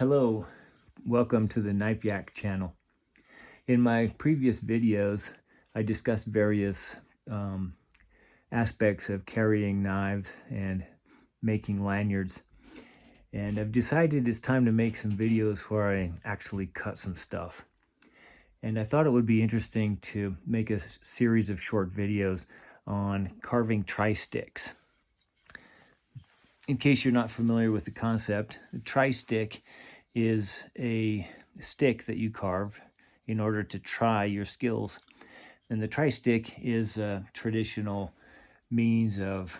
Hello, welcome to the Knife Yak channel. In my previous videos, I discussed various aspects of carrying knives and making lanyards. And I've decided it's time to make some videos where I actually cut some stuff. And I thought it would be interesting to make a series of short videos on carving tri-sticks. In case you're not familiar with the concept, the tri-stick is a stick that you carve in order to try your skills. And the tri-stick is a traditional means of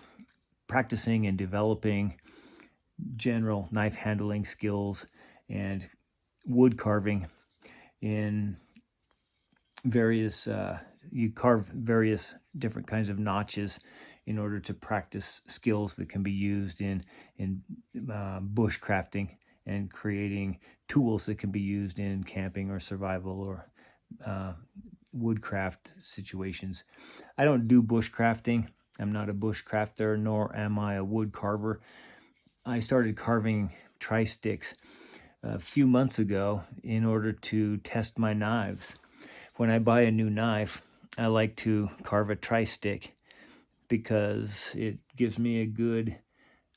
practicing and developing general knife handling skills and wood carving in various, you carve various different kinds of notches in order to practice skills that can be used in bush crafting and creating tools that can be used in camping or survival or woodcraft situations. I don't do bush crafting. I'm not a bush crafter, nor am I a wood carver. I started carving tri-sticks a few months ago in order to test my knives. When I buy a new knife, I like to carve a tri-stick because it gives me a good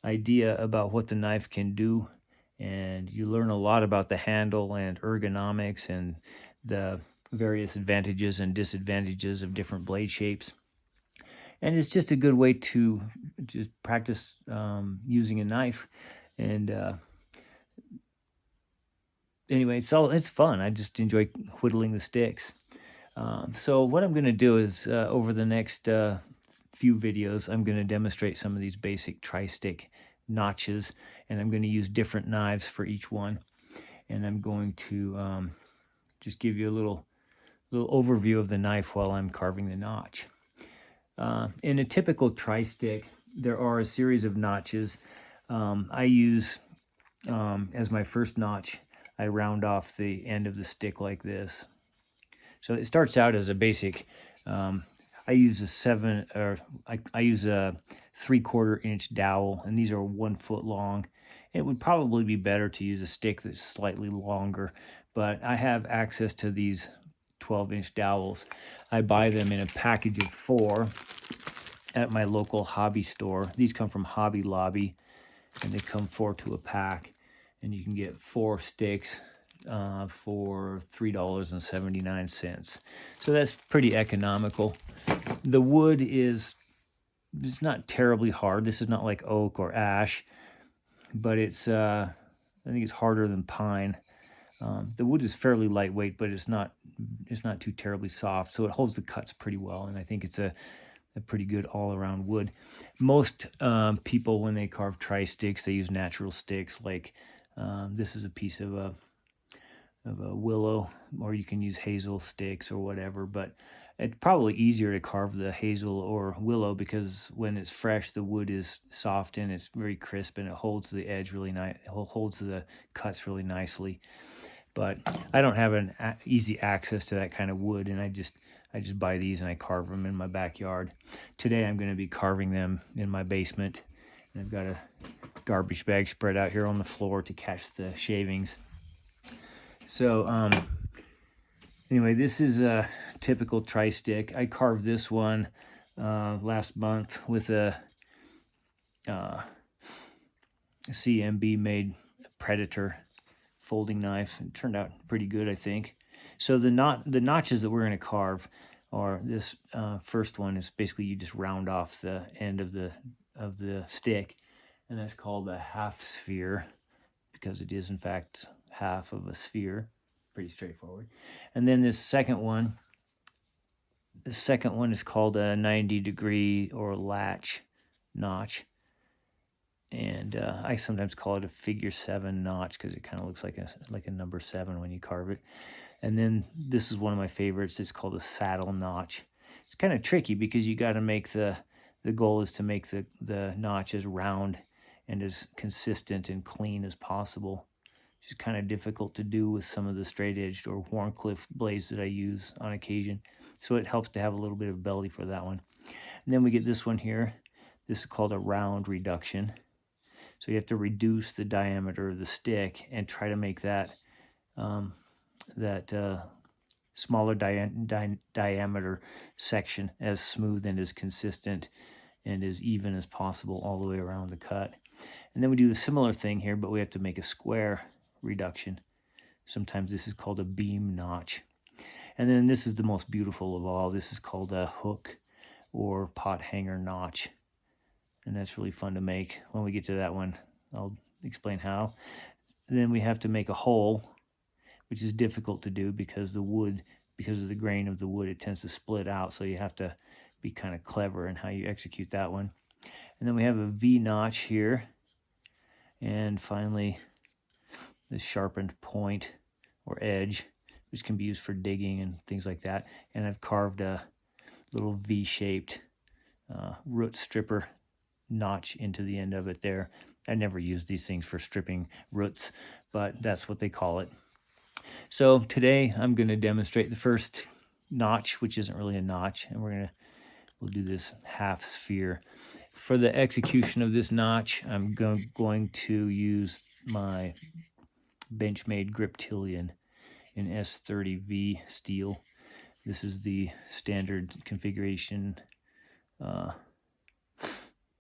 idea about what the knife can do, and you learn a lot about the handle and ergonomics and the various advantages and disadvantages of different blade shapes. And it's just a good way to just practice using a knife. And anyway, it's fun. I just enjoy whittling the sticks. So what I'm going to do is over the next few videos, I'm going to demonstrate some of these basic tri-stick notches, and I'm going to use different knives for each one. And I'm going to just give you a little overview of the knife while I'm carving the notch. In a typical tri-stick, there are a series of notches. I use, as my first notch, I round off the end of the stick like this. So it starts out as a basic, I use I use a 3/4 inch dowel, and these are 1 foot long. It would probably be better to use a stick that's slightly longer, but I have access to these 12-inch dowels. I buy them in a package of 4 at my local hobby store. These come from Hobby Lobby, and they come 4 to a pack, and you can get 4 sticks for $3.79. So that's pretty economical. The wood it's not terribly hard. This is not like oak or ash, but it's I think it's harder than pine. The wood is fairly lightweight, but it's not too terribly soft, so it holds the cuts pretty well, and I think it's a pretty good all-around wood. Most people, when they carve tri-sticks, they use natural sticks. Like this is a piece of a willow, or you can use hazel sticks or whatever, but it's probably easier to carve the hazel or willow because when it's fresh, the wood is soft and it's very crisp, and it holds the edge really nice. It holds the cuts really nicely. But I don't have an easy access to that kind of wood, and I just buy these and I carve them in my backyard. Today I'm going to be carving them in my basement, and I've got a garbage bag spread out here on the floor to catch the shavings. So anyway, this is a typical tri-stick. I carved this one last month with a CMB made Predator folding knife. It turned out pretty good, I think. So the notches that we're going to carve are this first one is basically you just round off the end of the stick, and that's called a half sphere because it is in fact half of a sphere. Pretty straightforward. And then this second one, is called a 90-degree or latch notch, and I sometimes call it a figure 7 notch because it kind of looks like a number 7 when you carve it. And then this is one of my favorites. It's called a saddle notch. It's kind of tricky because you got to make the goal is to make the notch as round and as consistent and clean as possible. It's kind of difficult to do with some of the straight-edged or Warncliffe blades that I use on occasion. So it helps to have a little bit of belly for that one. And then we get this one here. This is called a round reduction. So you have to reduce the diameter of the stick and try to make that smaller diameter section as smooth and as consistent and as even as possible all the way around the cut. And then we do a similar thing here, but we have to make a square reduction. Sometimes this is called a beam notch. And then this is the most beautiful of all. This is called a hook or pot hanger notch. And that's really fun to make. When we get to that one, I'll explain how. And then we have to make a hole, which is difficult to do because the wood, because of the grain of the wood, it tends to split out. So you have to be kind of clever in how you execute that one. And then we have a V notch here. And finally, this sharpened point or edge, which can be used for digging and things like that. And I've carved a little V-shaped root stripper notch into the end of it there. I never use these things for stripping roots, but that's what they call it. So today I'm going to demonstrate the first notch, which isn't really a notch, and we'll do this half sphere. For the execution of this notch, I'm going to use my Benchmade Griptillian in S30V steel. This is the standard configuration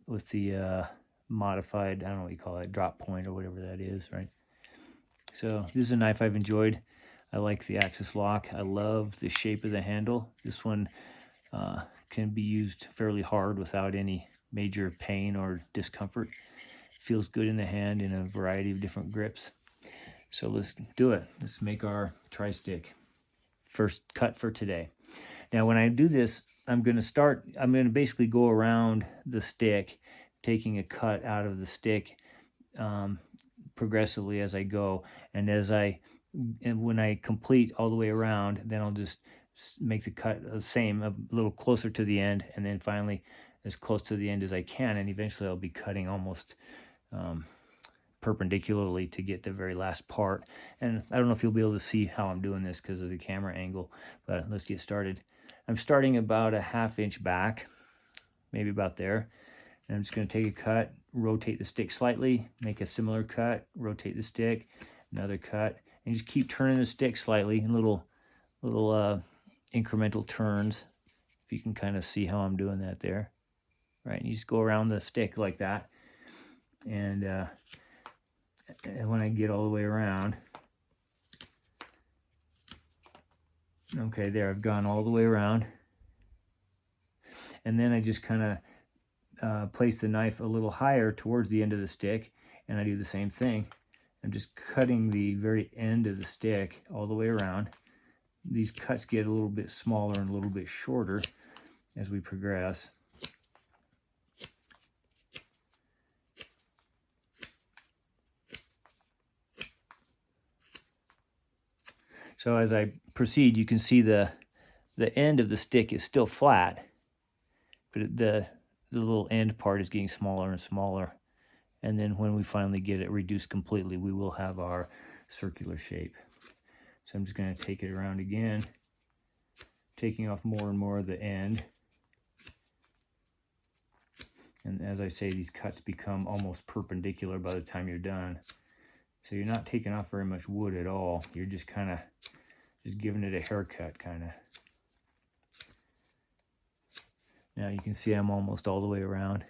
with the modified, I don't know what you call it, drop point or whatever that is, right? So this is a knife I've enjoyed. I like the axis lock. I love the shape of the handle. This one can be used fairly hard without any major pain or discomfort. Feels good in the hand in a variety of different grips. So let's do it. Let's make our tri-stick. First cut for today. Now when I do this, I'm going to basically go around the stick, taking a cut out of the stick progressively as I go. And when I complete all the way around, then I'll just make the cut the same, a little closer to the end, and then finally as close to the end as I can, and eventually I'll be cutting almost perpendicularly to get the very last part. And I don't know if you'll be able to see how I'm doing this because of the camera angle, but let's get started. I'm starting about a 1/2 inch back, maybe about there. And I'm just going to take a cut, rotate the stick slightly, make a similar cut, rotate the stick, another cut, and just keep turning the stick slightly in little incremental turns. If you can kind of see how I'm doing that there, right? And you just go around the stick like that, and when I get all the way around, okay, there, I've gone all the way around, and then I just kind of place the knife a little higher towards the end of the stick, and I do the same thing. I'm just cutting the very end of the stick all the way around. These cuts get a little bit smaller and a little bit shorter as we progress. So as I proceed, you can see the end of the stick is still flat, but the little end part is getting smaller and smaller. And then when we finally get it reduced completely, we will have our circular shape. So I'm just going to take it around again, taking off more and more of the end. And as I say, these cuts become almost perpendicular by the time you're done. So you're not taking off very much wood at all. You're just kind of just giving it a haircut, kind of. Now you can see I'm almost all the way around.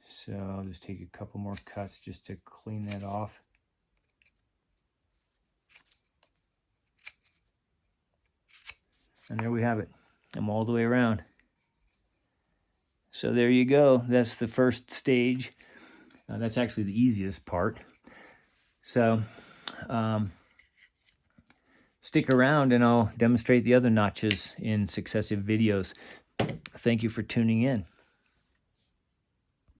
So I'll just take a couple more cuts just to clean that off. And there we have it. I'm all the way around. So there you go. That's the first stage. That's actually the easiest part. So stick around and I'll demonstrate the other notches in successive videos. Thank you for tuning in.